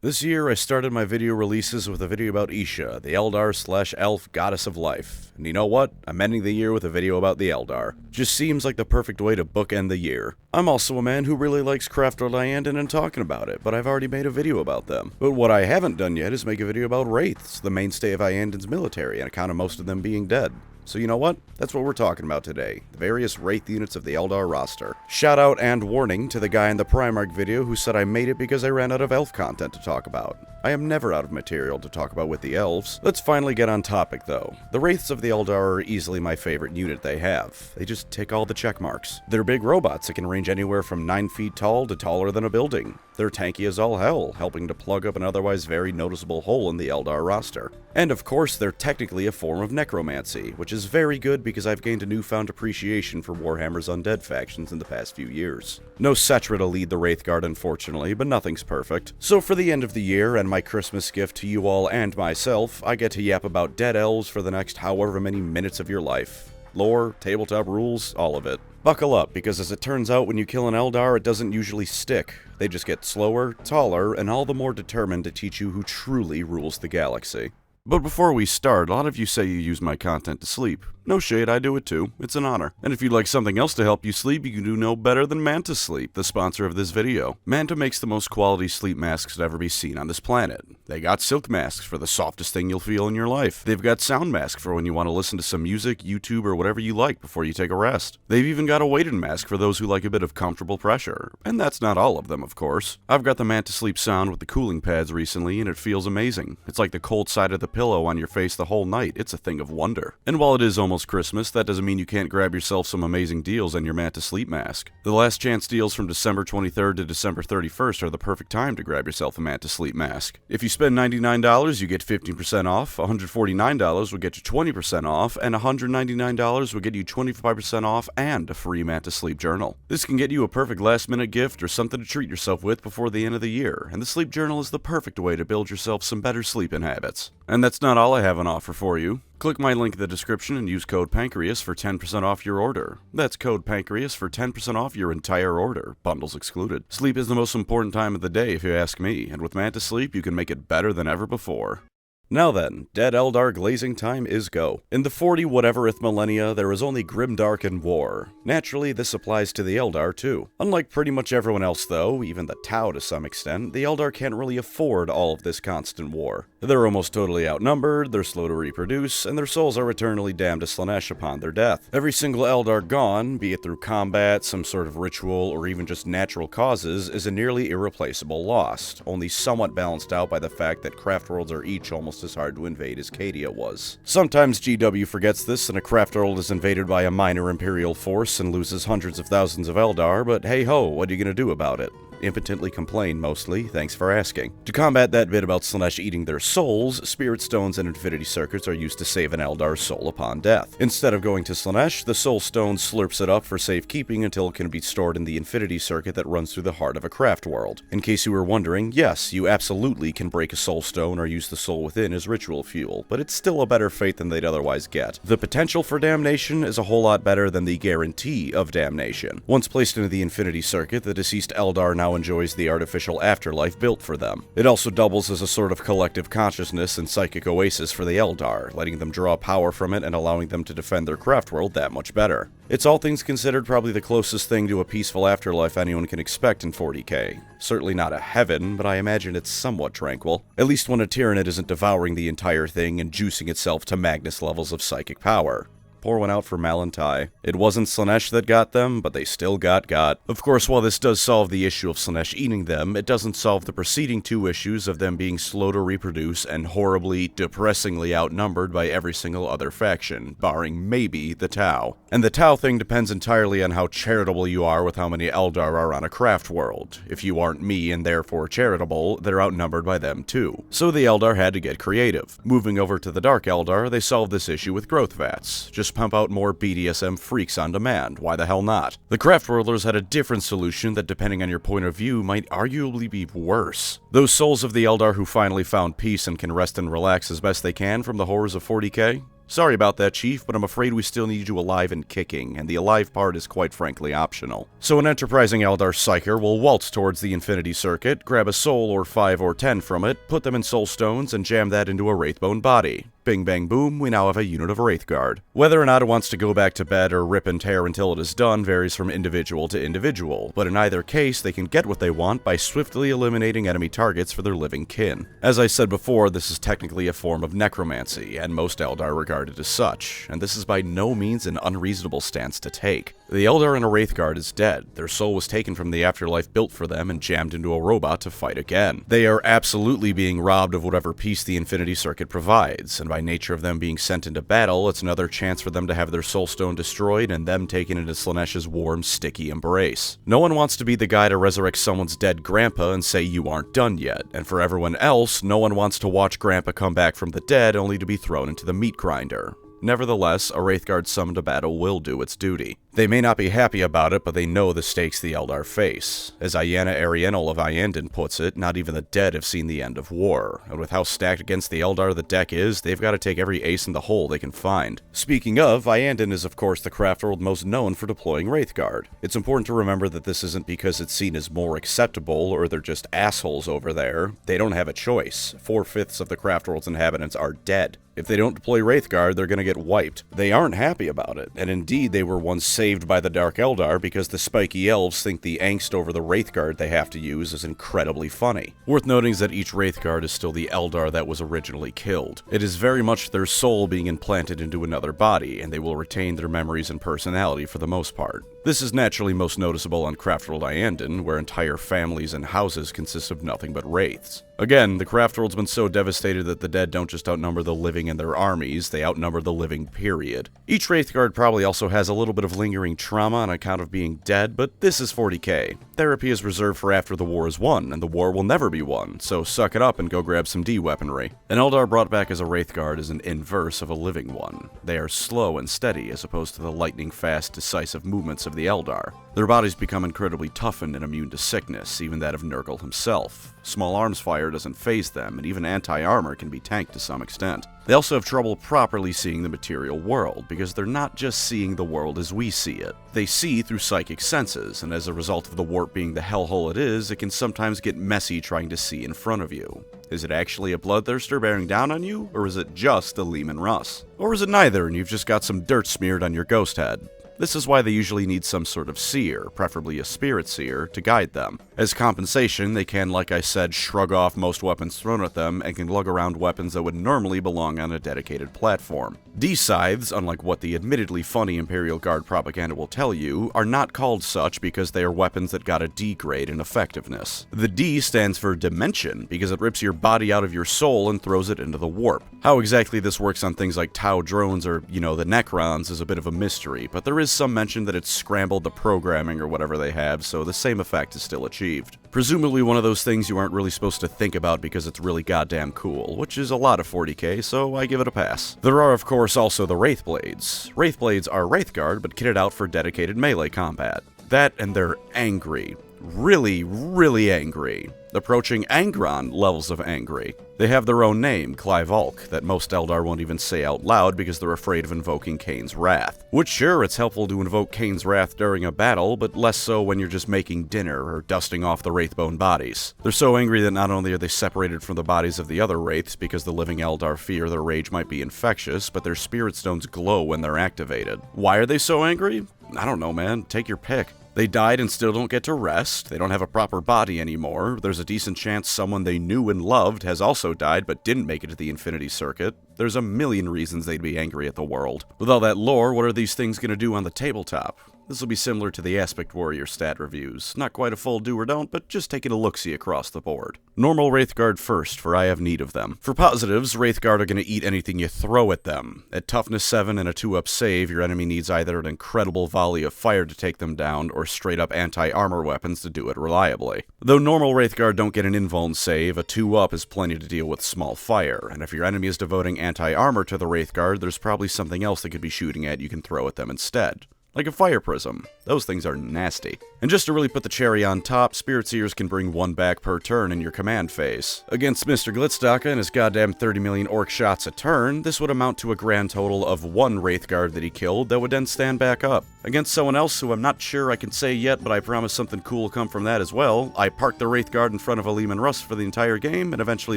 This year, I started my video releases with a video about Isha, the Eldar/Elf goddess of life. And you know what? I'm ending the year with a video about the Eldar. Just seems like the perfect way to bookend the year. I'm also a man who really likes Wraithblades and talking about it, but I've already made a video about them. But what I haven't done yet is make a video about Wraiths, the mainstay of Iandan's military, on account of most of them being dead. So you know what? That's what we're talking about today. The various Wraith units of the Eldar roster. Shout out and warning to the guy in the Primarch video who said I made it because I ran out of elf content to talk about. I am never out of material to talk about with the elves. Let's finally get on topic though. The Wraiths of the Eldar are easily my favorite unit they have. They just tick all the check marks. They're big robots that can range anywhere from 9 feet tall to taller than a building. They're tanky as all hell, helping to plug up an otherwise very noticeable hole in the Eldar roster. And of course, they're technically a form of necromancy, which is very good because I've gained a newfound appreciation for Warhammer's undead factions in the past few years. No Cetra to lead the Wraithguard unfortunately, but nothing's perfect. So for the end of the year and my Christmas gift to you all and myself, I get to yap about dead elves for the next however many minutes of your life. Lore, tabletop rules, all of it. Buckle up, because as it turns out, when you kill an Eldar, it doesn't usually stick. They just get slower, taller, and all the more determined to teach you who truly rules the galaxy. But before we start, a lot of you say you use my content to sleep. No shade, I do it too. It's an honor. And if you'd like something else to help you sleep, you can do no better than Manta Sleep, the sponsor of this video. Manta makes the most quality sleep masks to ever be seen on this planet. They got silk masks for the softest thing you'll feel in your life. They've got sound masks for when you want to listen to some music, YouTube, or whatever you like before you take a rest. They've even got a weighted mask for those who like a bit of comfortable pressure. And that's not all of them, of course. I've got the Manta Sleep Sound with the cooling pads recently, and it feels amazing. It's like the cold side of the pillow on your face the whole night. It's a thing of wonder. And while it is almost Christmas, that doesn't mean you can't grab yourself some amazing deals on your Manta Sleep Mask. The last chance deals from December 23rd to December 31st are the perfect time to grab yourself a Manta Sleep Mask. If you spend $99, you get 15% off, $149 will get you 20% off, and $199 will get you 25% off and a free Manta Sleep Journal. This can get you a perfect last-minute gift or something to treat yourself with before the end of the year, and the Sleep Journal is the perfect way to build yourself some better sleeping habits. And that's not all I have on offer for you. Click my link in the description and use code Pancreas for 10% off your order. That's code Pancreas for 10% off your entire order, bundles excluded. Sleep is the most important time of the day if you ask me, and with Manta Sleep you can make it better than ever before. Now then, dead Eldar glazing time is go. In the 40-whateverth millennia, there is only grimdark and war. Naturally, this applies to the Eldar too. Unlike pretty much everyone else though, even the Tau to some extent, the Eldar can't really afford all of this constant war. They're almost totally outnumbered, they're slow to reproduce, and their souls are eternally damned to Slaanesh upon their death. Every single Eldar gone, be it through combat, some sort of ritual, or even just natural causes, is a nearly irreplaceable loss, only somewhat balanced out by the fact that craft worlds are each almost as hard to invade as Cadia was. Sometimes GW forgets this and a craft world is invaded by a minor Imperial force and loses hundreds of thousands of Eldar, but hey ho, what are you gonna do about it? Impotently complain mostly, thanks for asking. To combat that bit about Slaanesh eating their souls, Spirit Stones and Infinity Circuits are used to save an Eldar's soul upon death. Instead of going to Slaanesh, the Soul Stone slurps it up for safekeeping until it can be stored in the Infinity Circuit that runs through the heart of a craft world. In case you were wondering, yes, you absolutely can break a Soul Stone or use the soul within as ritual fuel, but it's still a better fate than they'd otherwise get. The potential for damnation is a whole lot better than the guarantee of damnation. Once placed into the Infinity Circuit, the deceased Eldar now enjoys the artificial afterlife built for them. It also doubles as a sort of collective consciousness and psychic oasis for the Eldar, letting them draw power from it and allowing them to defend their craft world that much better. It's all things considered probably the closest thing to a peaceful afterlife anyone can expect in 40k. Certainly not a heaven, but I imagine it's somewhat tranquil. At least when a Tyranid isn't devouring the entire thing and juicing itself to Magnus levels of psychic power. Pour one out for Malantai. It wasn't Slaanesh that got them, but they still got. Of course, while this does solve the issue of Slaanesh eating them, it doesn't solve the preceding two issues of them being slow to reproduce and horribly, depressingly outnumbered by every single other faction, barring maybe the Tau. And the Tau thing depends entirely on how charitable you are with how many Eldar are on a craft world. If you aren't me and therefore charitable, they're outnumbered by them too. So the Eldar had to get creative. Moving over to the Dark Eldar, they solved this issue with growth vats. Just pump out more BDSM freaks on demand, why the hell not? The Craft Worlders had a different solution that, depending on your point of view, might arguably be worse. Those souls of the Eldar who finally found peace and can rest and relax as best they can from the horrors of 40k? Sorry about that, Chief, but I'm afraid we still need you alive and kicking, and the alive part is quite frankly optional. So an enterprising Eldar Psyker will waltz towards the Infinity Circuit, grab a soul or 5 or 10 from it, put them in soul stones, and jam that into a Wraithbone body. Bing bang boom, we now have a unit of Wraithguard. Whether or not it wants to go back to bed or rip and tear until it is done varies from individual to individual, but in either case they can get what they want by swiftly eliminating enemy targets for their living kin. As I said before, this is technically a form of necromancy, and most Eldar regard it as such, and this is by no means an unreasonable stance to take. The Eldar in a Wraithguard is dead. Their soul was taken from the afterlife built for them and jammed into a robot to fight again. They are absolutely being robbed of whatever peace the Infinity Circuit provides, and by nature of them being sent into battle, it's another chance for them to have their soulstone destroyed and them taken into Slaanesh's warm, sticky embrace. No one wants to be the guy to resurrect someone's dead grandpa and say you aren't done yet, and for everyone else, no one wants to watch grandpa come back from the dead only to be thrown into the Meatgrinder. Nevertheless, a Wraithguard summoned to battle will do its duty. They may not be happy about it, but they know the stakes the Eldar face. As Ayanna Arienal of Iyanden puts it, not even the dead have seen the end of war, and with how stacked against the Eldar the deck is, they've got to take every ace in the hole they can find. Speaking of, Iyanden is of course the craft world most known for deploying Wraithguard. It's important to remember that this isn't because it's seen as more acceptable or they're just assholes over there. They don't have a choice. 4/5 of the craft world's inhabitants are dead. If they don't deploy Wraithguard, they're gonna get wiped. They aren't happy about it, and indeed they were once saved by the Dark Eldar because the spiky elves think the angst over the Wraithguard they have to use is incredibly funny. Worth noting is that each Wraithguard is still the Eldar that was originally killed. It is very much their soul being implanted into another body, and they will retain their memories and personality for the most part. This is naturally most noticeable on Craftworld Iyanden, where entire families and houses consist of nothing but Wraiths. Again, the Craftworld's been so devastated that the dead don't just outnumber the living in their armies, they outnumber the living, period. Each Wraithguard probably also has a little bit of lingering trauma on account of being dead, but this is 40k. Therapy is reserved for after the war is won, and the war will never be won, so suck it up and go grab some D-weaponry. An Eldar brought back as a Wraithguard is an inverse of a living one. They are slow and steady as opposed to the lightning-fast, decisive movements of the Eldar. Their bodies become incredibly toughened and immune to sickness, even that of Nurgle himself. Small arms fire doesn't faze them, and even anti-armor can be tanked to some extent. They also have trouble properly seeing the material world, because they're not just seeing the world as we see it. They see through psychic senses, and as a result of the warp being the hellhole it is, it can sometimes get messy trying to see in front of you. Is it actually a bloodthirster bearing down on you, or is it just the Leman Russ? Or is it neither, and you've just got some dirt smeared on your ghost head? This is why they usually need some sort of seer, preferably a spirit seer, to guide them. As compensation, they can, like I said, shrug off most weapons thrown at them and can lug around weapons that would normally belong on a dedicated platform. D-scythes, unlike what the admittedly funny Imperial Guard propaganda will tell you, are not called such because they are weapons that got a D grade in effectiveness. The D stands for Dimension because it rips your body out of your soul and throws it into the warp. How exactly this works on things like Tau drones or, the Necrons is a bit of a mystery, but there is some mention that it's scrambled the programming or whatever they have, so the same effect is still achieved. Presumably one of those things you aren't really supposed to think about because it's really goddamn cool, which is a lot of 40k, so I give it a pass. There are of course also the Wraithblades. Wraithblades are Wraithguard, but kitted out for dedicated melee combat. That and they're angry. Really angry. Approaching Angron levels of angry. They have their own name, Clivolk, that most Eldar won't even say out loud because they're afraid of invoking Kane's wrath. Which sure, it's helpful to invoke Kane's wrath during a battle, but less so when you're just making dinner or dusting off the Wraithbone bodies. They're so angry that not only are they separated from the bodies of the other Wraiths because the living Eldar fear their rage might be infectious, but their spirit stones glow when they're activated. Why are they so angry? I don't know, man. Take your pick. They died and still don't get to rest, they don't have a proper body anymore, there's a decent chance someone they knew and loved has also died but didn't make it to the Infinity Circuit. There's a million reasons they'd be angry at the world. With all that lore, what are these things gonna do on the tabletop? This will be similar to the Aspect Warrior stat reviews. Not quite a full do or don't, but just taking a look-see across the board. Normal Wraithguard first, for I have need of them. For positives, Wraithguard are going to eat anything you throw at them. At Toughness 7 and a 2-up save, your enemy needs either an incredible volley of fire to take them down, or straight-up anti-armor weapons to do it reliably. Though normal Wraithguard don't get an invuln save, a 2-up is plenty to deal with small fire, and if your enemy is devoting anti-armor to the Wraithguard, there's probably something else they could be shooting at you can throw at them instead. like a fire prism. Those things are nasty. And just to really put the cherry on top, Spirit Seers can bring 1 back per turn in your command phase. Against Mr. Glitzdaka and his goddamn 30 million orc shots a turn, this would amount to a grand total of 1 Wraithguard that he killed that would then stand back up. Against someone else who I'm not sure I can say yet, but I promise something cool will come from that as well, I parked the Wraithguard in front of a Leman Rust for the entire game and eventually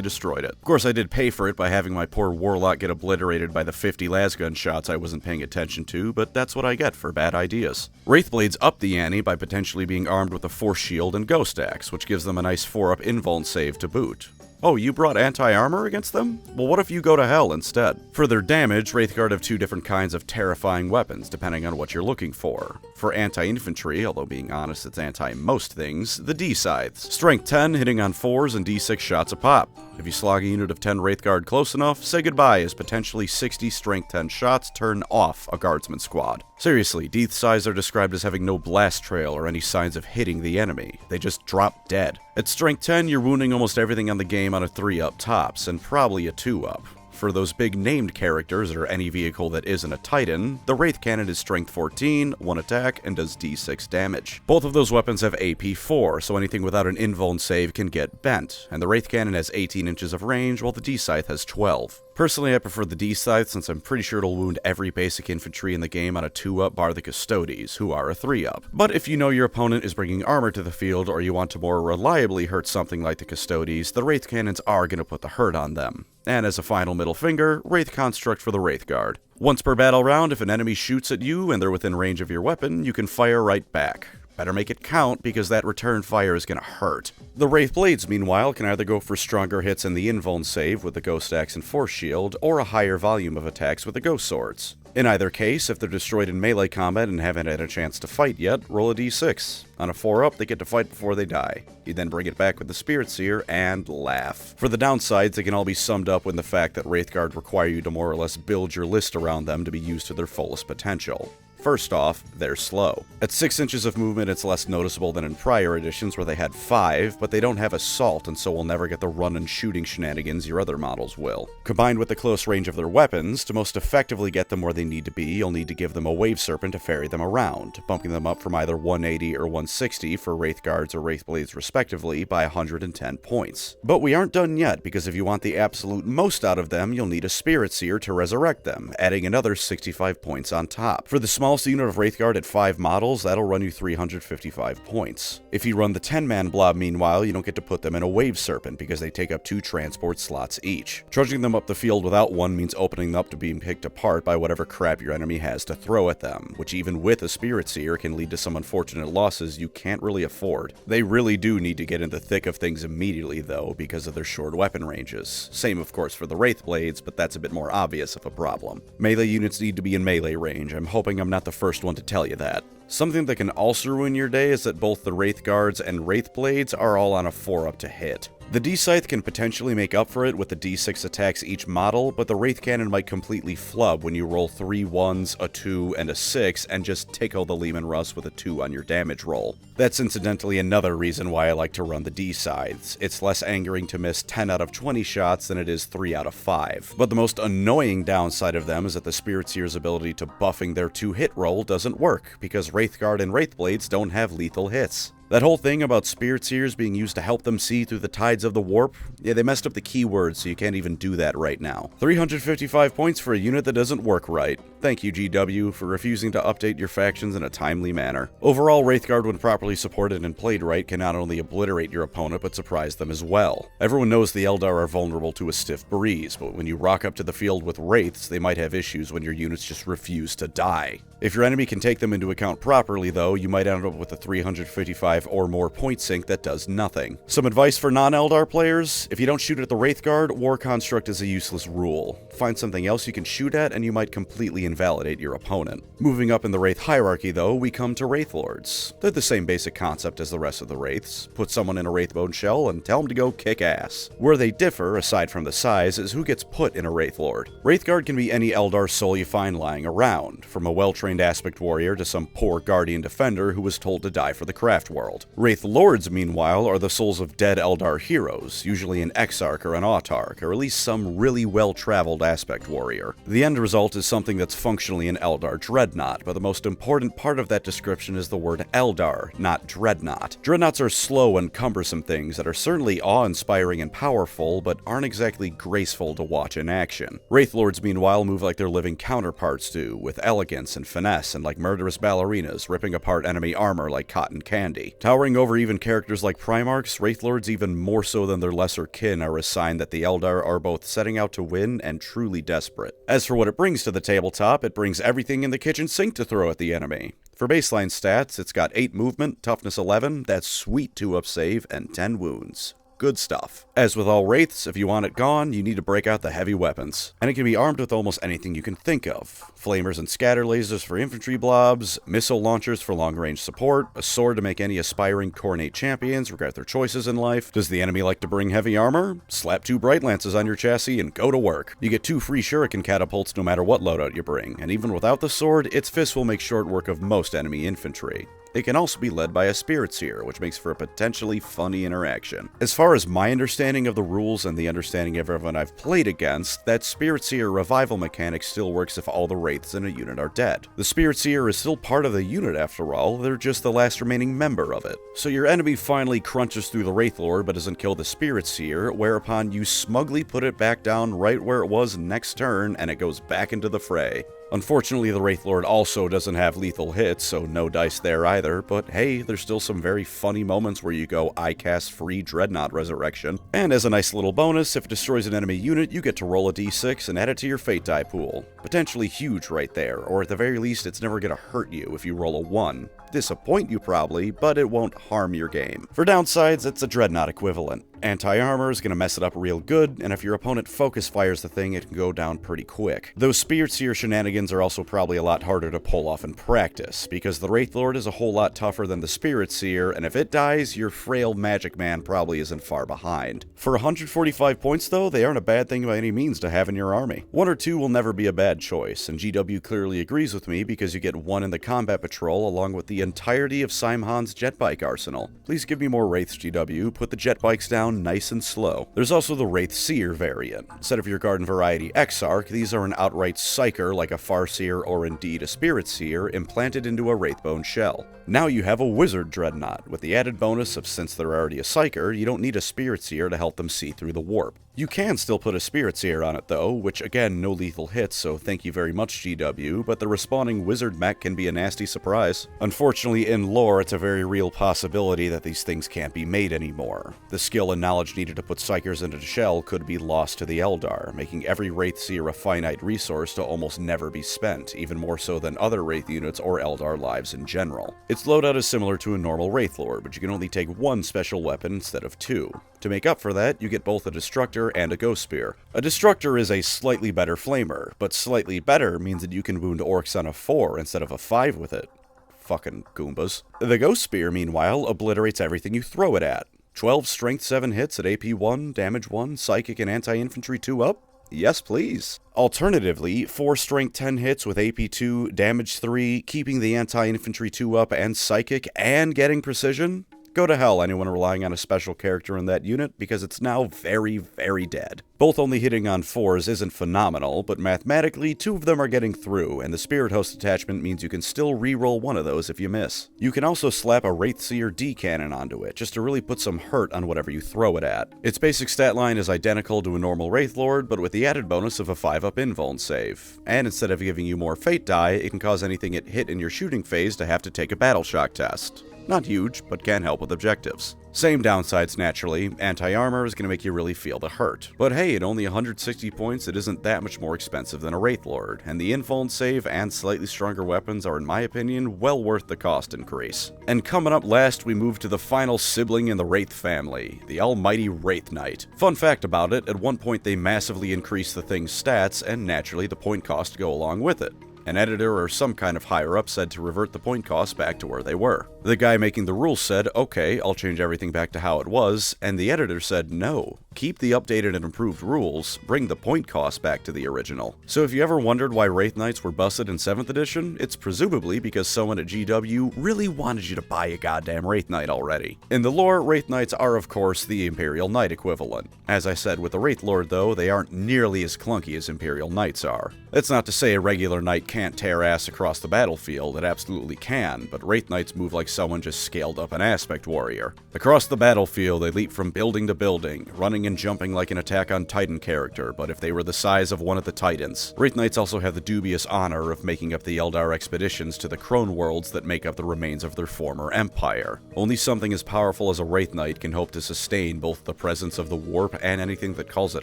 destroyed it. Of course, I did pay for it by having my poor Warlock get obliterated by the 50 lasgun shots I wasn't paying attention to, but that's what I get for bad ideas. Wraithblades up the ante by potentially being armed with a Force Shield and Ghost Axe, which gives them a nice 4-up invuln save to boot. Oh, you brought anti-armor against them? Well, what if you go to hell instead? For their damage, Wraithguard have 2 different kinds of terrifying weapons, depending on what you're looking for. For anti-infantry, although being honest it's anti-most things, the D-Scythes. Strength 10, hitting on 4s and D6 shots a pop. If you slog a unit of 10 Wraithguard close enough, say goodbye as potentially 60 strength 10 shots turn off a guardsman squad. Seriously, D-Scythes are described as having no blast trail or any signs of hitting the enemy. They just drop dead. At strength 10, you're wounding almost everything on the game on a 3-up tops, and probably a 2-up. For those big named characters, or any vehicle that isn't a Titan, the Wraith Cannon is strength 14, 1 attack, and does d6 damage. Both of those weapons have AP 4, so anything without an invuln save can get bent, and the Wraith Cannon has 18 inches of range, while the D-Scythe has 12. Personally, I prefer the D-Scythe since I'm pretty sure it'll wound every basic infantry in the game on a 2-up bar the Custodes, who are a 3-up. But if you know your opponent is bringing armor to the field, or you want to more reliably hurt something like the Custodes, the Wraith Cannons are going to put the hurt on them. And as a final middle finger, Wraith Construct for the Wraithguard. Once per battle round, if an enemy shoots at you and they're within range of your weapon, you can fire right back. Better make it count, because that return fire is gonna hurt. The Wraithblades, meanwhile, can either go for stronger hits in the invuln save with the Ghost Axe and Force Shield, or a higher volume of attacks with the Ghost Swords. In either case, if they're destroyed in melee combat and haven't had a chance to fight yet, roll a d6. On a 4-up, they get to fight before they die. You then bring it back with the Spirit Seer and laugh. For the downsides, they can all be summed up in the fact that Wraithguard require you to more or less build your list around them to be used to their fullest potential. First off, they're slow. At 6 inches of movement, it's less noticeable than in prior editions where they had 5, but they don't have assault and so will never get the run and shooting shenanigans your other models will. Combined with the close range of their weapons, to most effectively get them where they need to be, you'll need to give them a Wave Serpent to ferry them around, bumping them up from either 180 or 160 for Wraithguards or Wraithblades respectively by 110 points. But we aren't done yet, because if you want the absolute most out of them, you'll need a Spirit Seer to resurrect them, adding another 65 points on top. For the smallest unit of Wraithguard at 5 models, that'll run you 355 points. If you run the 10-man blob, meanwhile, you don't get to put them in a Wave Serpent because they take up 2 transport slots each. Trudging them up the field without one means opening them up to being picked apart by whatever crap your enemy has to throw at them, which even with a Spirit Seer can lead to some unfortunate losses you can't really afford. They really do need to get in the thick of things immediately though, because of their short weapon ranges. Same of course for the Wraithblades, but that's a bit more obvious of a problem. Melee units need to be in melee range. I'm hoping I'm not the first one to tell you that. Something that can also ruin your day is that both the Wraithguards and Wraithblades are all on a 4-up to hit. The D-Scythe can potentially make up for it with the D6 attacks each model, but the Wraith Cannon might completely flub when you roll 3 1s, a 2, and a 6, and just tickle the Leman Rust with a 2 on your damage roll. That's incidentally another reason why I like to run the D-Scythes. It's less angering to miss 10 out of 20 shots than it is 3 out of 5. But the most annoying downside of them is that the Spirit Seer's ability to buffing their 2-hit roll doesn't work, because Wraithguard and Wraithblades don't have lethal hits. That whole thing about Spirit Seers being used to help them see through the tides of the warp, yeah, they messed up the keywords so you can't even do that right now. 355 points for a unit that doesn't work right. Thank you, GW, for refusing to update your factions in a timely manner. Overall, Wraithguard, when properly supported and played right, can not only obliterate your opponent, but surprise them as well. Everyone knows the Eldar are vulnerable to a stiff breeze, but when you rock up to the field with Wraiths, they might have issues when your units just refuse to die. If your enemy can take them into account properly, though, you might end up with a 355 or more point sink that does nothing. Some advice for non-Eldar players: if you don't shoot at the Wraithguard, War Construct is a useless rule. Find something else you can shoot at and you might completely invalidate your opponent. Moving up in the Wraith hierarchy though, we come to Wraithlords. They're the same basic concept as the rest of the Wraiths. Put someone in a Wraithbone shell and tell them to go kick ass. Where they differ, aside from the size, is who gets put in a Wraithlord. Wraithguard can be any Eldar soul you find lying around, from a well-trained aspect warrior to some poor guardian defender who was told to die for the craft world. Wraithlords, meanwhile, are the souls of dead Eldar heroes, usually an Exarch or an Autarch, or at least some really well-traveled aspect warrior. The end result is something that's functionally an Eldar dreadnought, but the most important part of that description is the word Eldar, not dreadnought. Dreadnoughts are slow and cumbersome things that are certainly awe-inspiring and powerful, but aren't exactly graceful to watch in action. Wraithlords, meanwhile, move like their living counterparts do, with elegance and finesse, and like murderous ballerinas, ripping apart enemy armor like cotton candy. Towering over even characters like Primarchs, Wraithlords, even more so than their lesser kin, are a sign that the Eldar are both setting out to win and truly desperate. As for what it brings to the tabletop, it brings everything in the kitchen sink to throw at the enemy. For baseline stats, it's got 8 movement, toughness 11, that's sweet 2-up save, and 10 wounds. Good stuff. As with all Wraiths, if you want it gone, you need to break out the heavy weapons. And it can be armed with almost anything you can think of. Flamers and scatter lasers for infantry blobs, missile launchers for long-range support, a sword to make any aspiring Coronate champions regret their choices in life. Does the enemy like to bring heavy armor? Slap 2 Bright Lances on your chassis and go to work. You get 2 free shuriken catapults no matter what loadout you bring, and even without the sword, its fists will make short work of most enemy infantry. It can also be led by a Spirit Seer, which makes for a potentially funny interaction. As far as my understanding of the rules and the understanding of everyone I've played against, that Spirit Seer revival mechanic still works if all the Wraiths in a unit are dead. The Spirit Seer is still part of the unit after all, they're just the last remaining member of it. So your enemy finally crunches through the Wraithlord but doesn't kill the Spirit Seer, whereupon you smugly put it back down right where it was next turn and it goes back into the fray. Unfortunately, the Wraithlord also doesn't have lethal hits, so no dice there either, but hey, there's still some very funny moments where you go, I cast free Dreadnought Resurrection. And as a nice little bonus, if it destroys an enemy unit, you get to roll a d6 and add it to your fate die pool. Potentially huge right there, or at the very least, it's never gonna hurt you if you roll a 1. Disappoint you probably, but it won't harm your game. For downsides, it's a Dreadnought equivalent. Anti-armor is going to mess it up real good, and if your opponent focus fires the thing, it can go down pretty quick. Those Spirit Seer shenanigans are also probably a lot harder to pull off in practice, because the Wraithlord is a whole lot tougher than the Spirit Seer, and if it dies, your frail magic man probably isn't far behind. For 145 points though, they aren't a bad thing by any means to have in your army. 1 or 2 will never be a bad choice, and GW clearly agrees with me because you get 1 in the combat patrol along with the entirety of Simhan's jetbike arsenal. Please give me more Wraiths, GW, put the jetbikes down nice and slow. There's also the Wraith Seer variant. Instead of your Garden Variety Exarch, these are an outright Psyker like a Farseer or indeed a Spirit Seer implanted into a Wraithbone shell. Now you have a Wizard Dreadnought, with the added bonus of since they're already a Psyker, you don't need a Spirit Seer to help them see through the warp. You can still put a Spirit Seer on it though, which again, no lethal hits, so thank you very much GW, but the respawning Wizard mech can be a nasty surprise. Unfortunately, in lore, it's a very real possibility that these things can't be made anymore. The skill and knowledge needed to put Psykers into the shell could be lost to the Eldar, making every Wraith Seer a finite resource to almost never be spent, even more so than other Wraith units or Eldar lives in general. Its loadout is similar to a normal Wraithlord, but you can only take 1 special weapon instead of 2. To make up for that, you get both a Destructor and a Ghost Spear. A Destructor is a slightly better flamer, but slightly better means that you can wound orcs on a 4 instead of a 5 with it. Fucking Goombas. The Ghost Spear, meanwhile, obliterates everything you throw it at. 12 Strength 7 hits at AP 1, Damage 1, Psychic and Anti-Infantry 2 up? Yes, please. Alternatively, 4 Strength 10 hits with AP 2, Damage 3, keeping the Anti-Infantry 2 up and Psychic, and getting Precision? Go to hell, anyone relying on a special character in that unit, because it's now very, very dead. Both only hitting on 4s isn't phenomenal, but mathematically, 2 of them are getting through, and the Spirit Host attachment means you can still reroll 1 of those if you miss. You can also slap a Wraithseer D-Cannon onto it, just to really put some hurt on whatever you throw it at. Its basic stat line is identical to a normal Wraithlord, but with the added bonus of a 5-up invuln save. And instead of giving you more fate die, it can cause anything it hit in your shooting phase to have to take a battle shock test. Not huge, but can help with objectives. Same downsides naturally, anti-armor is going to make you really feel the hurt. But hey, at only 160 points it isn't that much more expensive than a Wraithlord, and the invuln save and slightly stronger weapons are in my opinion well worth the cost increase. And coming up last we move to the final sibling in the Wraith family, the almighty Wraithknight. Fun fact about it, at one point they massively increased the thing's stats, and naturally the point cost to go along with it. An editor or some kind of higher-up said to revert the point costs back to where they were. The guy making the rules said, okay, I'll change everything back to how it was, and the editor said no. keep the updated and improved rules, bring the point cost back to the original. So if you ever wondered why Wraithknights were busted in 7th edition, it's presumably because someone at GW really wanted you to buy a goddamn Wraithknight already. In the lore, Wraithknights are of course the Imperial Knight equivalent. As I said with the Wraithlord though, they aren't nearly as clunky as Imperial Knights are. That's not to say a regular knight can't tear ass across the battlefield, it absolutely can, but Wraithknights move like someone just scaled up an aspect warrior. Across the battlefield, they leap from building to building, running and jumping like an Attack on Titan character, but if they were the size of one of the Titans. Wraithknights also have the dubious honor of making up the Eldar expeditions to the Crone worlds that make up the remains of their former empire. Only something as powerful as a Wraithknight can hope to sustain both the presence of the warp and anything that calls it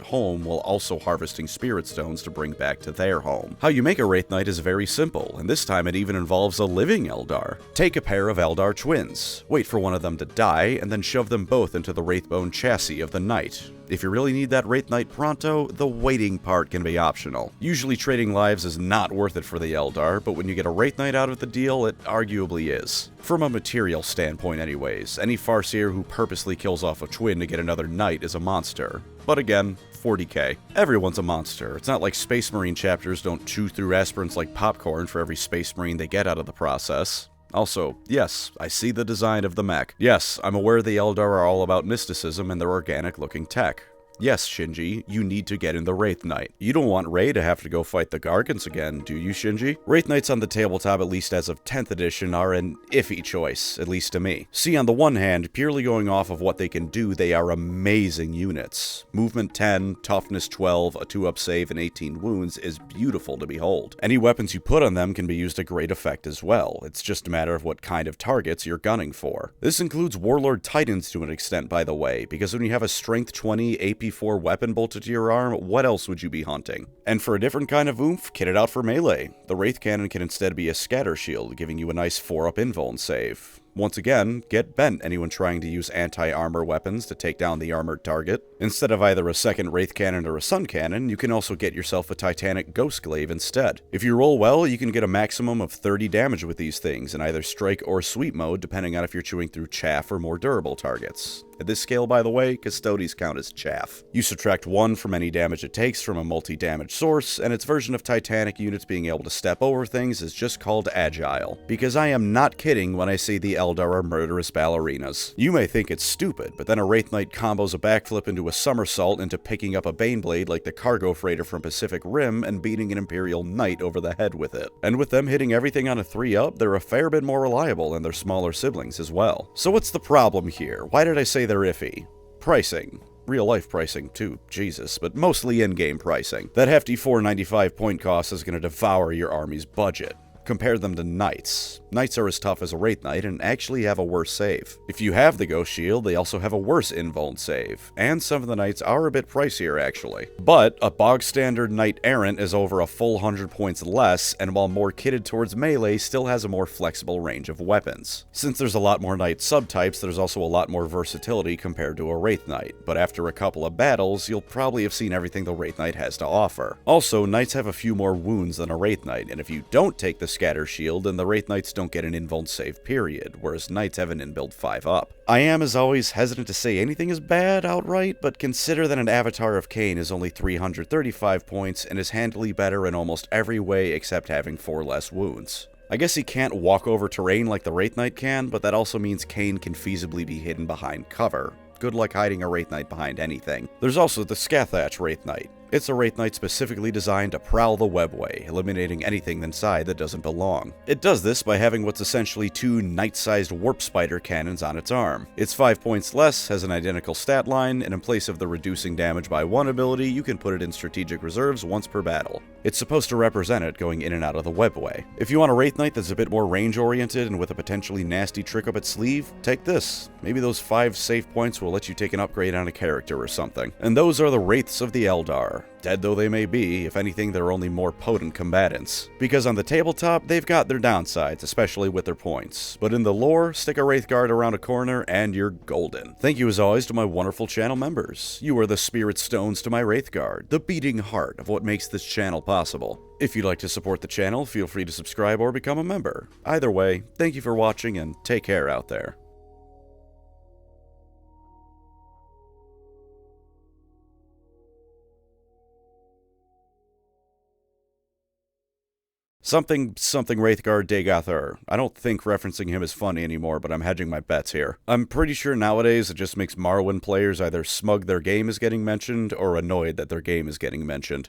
home, while also harvesting spirit stones to bring back to their home. How you make a Wraithknight is very simple, and this time it even involves a living Eldar. Take a pair of Eldar twins, wait for one of them to die, and then shove them both into the Wraithbone chassis of the Knight. If you really need that Wraithknight pronto, the waiting part can be optional. Usually trading lives is not worth it for the Eldar, but when you get a Wraithknight out of the deal, it arguably is. From a material standpoint anyways, any Farseer who purposely kills off a twin to get another Knight is a monster. But again, 40k. Everyone's a monster. It's not like Space Marine chapters don't chew through aspirants like popcorn for every Space Marine they get out of the process. Also, yes, I see the design of the mech. Yes, I'm aware the Eldar are all about mysticism and their organic-looking tech. Yes, Shinji, you need to get in the Wraithknight. You don't want Rey to have to go fight the Gargants again, do you, Shinji? Wraithknights on the tabletop, at least as of 10th edition, are an iffy choice, at least to me. See, on the one hand, purely going off of what they can do, they are amazing units. Movement 10, toughness 12, a 2-up save, and 18 wounds is beautiful to behold. Any weapons you put on them can be used to great effect as well. It's just a matter of what kind of targets you're gunning for. This includes Warlord Titans to an extent, by the way, because when you have a Strength 20 AP 4 weapon bolted to your arm, what else would you be hunting? And for a different kind of oomph, kit it out for melee. The Wraith Cannon can instead be a scatter shield, giving you a nice 4-up invuln save. Once again, get bent anyone trying to use anti-armor weapons to take down the armored target. Instead of either a second Wraith Cannon or a Sun Cannon, you can also get yourself a Titanic Ghost Glaive instead. If you roll well, you can get a maximum of 30 damage with these things in either Strike or Sweep mode, depending on if you're chewing through chaff or more durable targets. At this scale, by the way, Custodes count as chaff. You subtract 1 from any damage it takes from a multi-damage source, and its version of Titanic units being able to step over things is just called Agile. Because I am not kidding when I say the Eldar are murderous ballerinas. You may think it's stupid, but then a Wraithknight combos a backflip into a somersault into picking up a Baneblade like the cargo freighter from Pacific Rim and beating an Imperial Knight over the head with it. And with them hitting everything on a 3-up, they're a fair bit more reliable than their smaller siblings as well. So what's the problem here? Why did I say they're iffy? Pricing. Real-life pricing, too, Jesus, but mostly in-game pricing. That hefty $4.95 point cost is going to devour your army's budget. Compare them to Knights. Knights are as tough as a Wraithknight and actually have a worse save. If you have the Ghost Shield, they also have a worse invuln save, and some of the Knights are a bit pricier actually. But a bog-standard Knight Errant is over a full 100 points less, and while more kitted towards melee, still has a more flexible range of weapons. Since there's a lot more Knight subtypes, there's also a lot more versatility compared to a Wraithknight, but after a couple of battles, you'll probably have seen everything the Wraithknight has to offer. Also, Knights have a few more wounds than a Wraithknight, and if you don't take the Scatter Shield, then the Wraithknights don't get an invuln save period, whereas Knights have an inbuilt 5-up. I am, as always, hesitant to say anything is bad outright, but consider that an Avatar of Cain is only 335 points and is handily better in almost every way except having 4 less wounds. I guess he can't walk over terrain like the Wraithknight can, but that also means Cain can feasibly be hidden behind cover. Good luck hiding a Wraithknight behind anything. There's also the Scathach Wraithknight. It's a Wraithknight specifically designed to prowl the webway, eliminating anything inside that doesn't belong. It does this by having what's essentially 2 Knight-sized warp spider cannons on its arm. It's 5 points less, has an identical stat line, and in place of the reducing damage by 1 ability, you can put it in strategic reserves once per battle. It's supposed to represent it going in and out of the webway. If you want a Wraithknight that's a bit more range-oriented and with a potentially nasty trick up its sleeve, take this. Maybe those 5 save points will let you take an upgrade on a character or something. And those are the Wraiths of the Eldar. Dead though they may be, if anything, they're only more potent combatants. Because on the tabletop, they've got their downsides, especially with their points. But in the lore, stick a Wraithguard around a corner and you're golden. Thank you as always to my wonderful channel members. You are the spirit stones to my Wraithguard, the beating heart of what makes this channel possible. If you'd like to support the channel, feel free to subscribe or become a member. Either way, thank you for watching and take care out there. Something Wraithguard Degathur. I don't think referencing him is funny anymore, but I'm hedging my bets here. I'm pretty sure nowadays it just makes Morrowind players either smug their game is getting mentioned or annoyed that their game is getting mentioned.